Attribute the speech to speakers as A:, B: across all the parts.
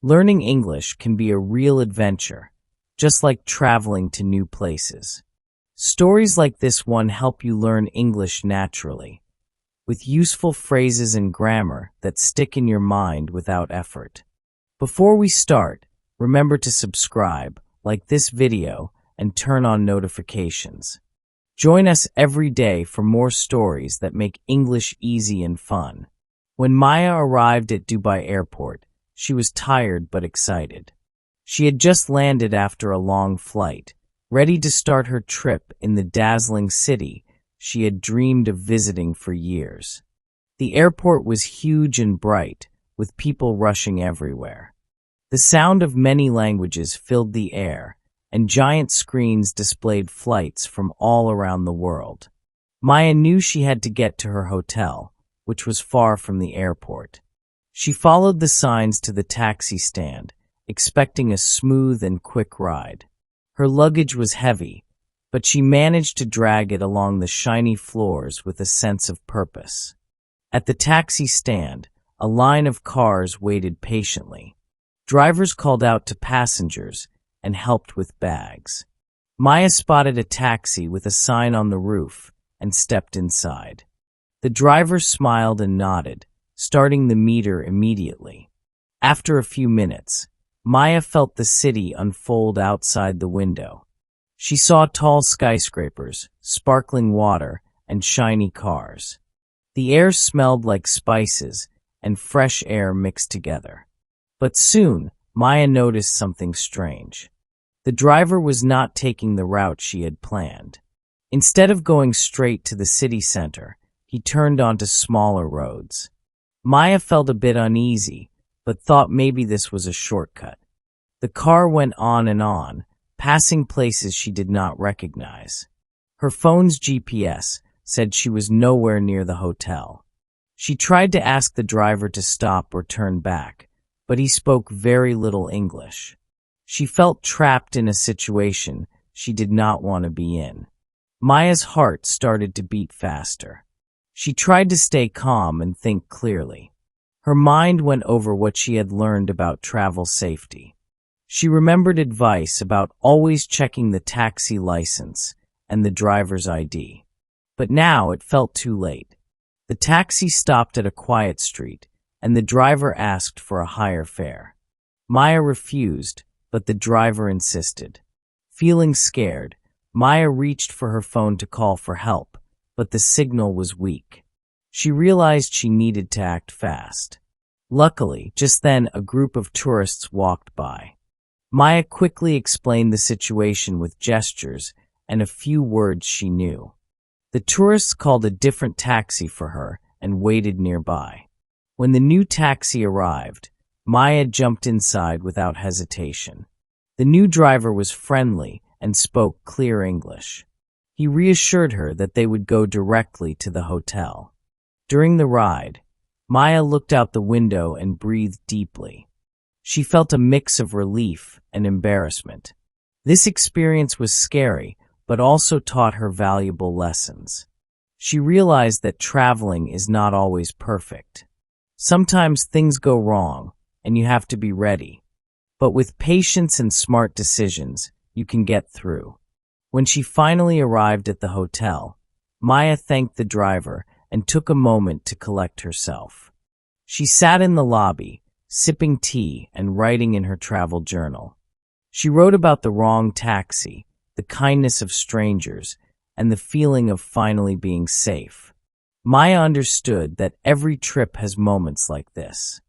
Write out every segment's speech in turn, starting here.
A: Learning English can be a real adventure, just like traveling to new places. Stories like this one help you learn English naturally, with useful phrases and grammar that stick in your mind without effort. Before we start, remember to subscribe, like this video, and turn on notifications. Join us every day for more stories that make English easy and fun. When Maya arrived at Dubai Airport, she was tired but excited. She had just landed after a long flight, ready to start her trip in the dazzling city she had dreamed of visiting for years. The airport was huge and bright, with people rushing everywhere. The sound of many languages filled the air, and giant screens displayed flights from all around the world. Maya knew she had to get to her hotel, which was far from the airport. She followed the signs to the taxi stand, expecting a smooth and quick ride. Her luggage was heavy, but she managed to drag it along the shiny floors with a sense of purpose. At the taxi stand, a line of cars waited patiently. Drivers called out to passengers and helped with bags. Maya spotted a taxi with a sign on the roof and stepped inside. The driver smiled and nodded, starting the meter immediately. After a few minutes, Maya felt the city unfold outside the window. She saw tall skyscrapers, sparkling water, and shiny cars. The air smelled like spices, and fresh air mixed together. But soon, Maya noticed something strange. The driver was not taking the route she had planned. Instead of going straight to the city center, he turned onto smaller roads. Maya felt a bit uneasy, but thought maybe this was a shortcut. The car went on and on, passing places she did not recognize. Her phone's GPS said she was nowhere near the hotel. She tried to ask the driver to stop or turn back, but he spoke very little English. She felt trapped in a situation she did not want to be in. Maya's heart started to beat faster. She tried to stay calm and think clearly. Her mind went over what she had learned about travel safety. She remembered advice about always checking the taxi license and the driver's ID. But now it felt too late. The taxi stopped at a quiet street, and the driver asked for a higher fare. Maya refused, but the driver insisted. Feeling scared, Maya reached for her phone to call for help, but the signal was weak. She realized she needed to act fast. Luckily, just then a group of tourists walked by. Maya quickly explained the situation with gestures and a few words she knew. The tourists called a different taxi for her and waited nearby. When the new taxi arrived, Maya jumped inside without hesitation. The new driver was friendly and spoke clear English. He reassured her that they would go directly to the hotel. During the ride, Maya looked out the window and breathed deeply. She felt a mix of relief and embarrassment. This experience was scary, but also taught her valuable lessons. She realized that traveling is not always perfect. Sometimes things go wrong, and you have to be ready. But with patience and smart decisions, you can get through. When she finally arrived at the hotel, Maya thanked the driver and took a moment to collect herself. She sat in the lobby, sipping tea and writing in her travel journal. She wrote about the wrong taxi, the kindness of strangers, and the feeling of finally being safe. Maya understood that every trip has moments like this.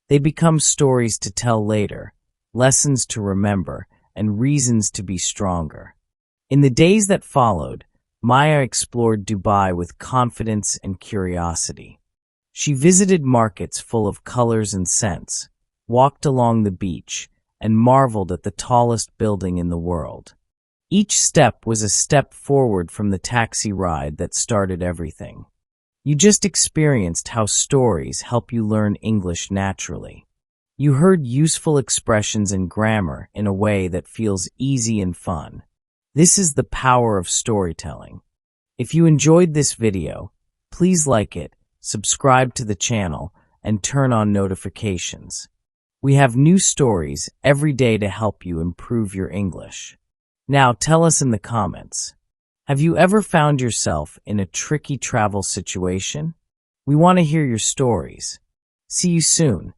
A: They become stories to tell later, lessons to remember, and reasons to be stronger. In the days that followed, Maya explored Dubai with confidence and curiosity. She visited markets full of colors and scents, walked along the beach, and marveled at the tallest building in the world. Each step was a step forward from the taxi ride that started everything. You just experienced how stories help you learn English naturally. You heard useful expressions and grammar in a way that feels easy and fun. This is the power of storytelling. If you enjoyed this video, please like it, subscribe to the channel, and turn on notifications. We have new stories every day to help you improve your English. Now tell us in the comments, have you ever found yourself in a tricky travel situation? We want to hear your stories. See you soon.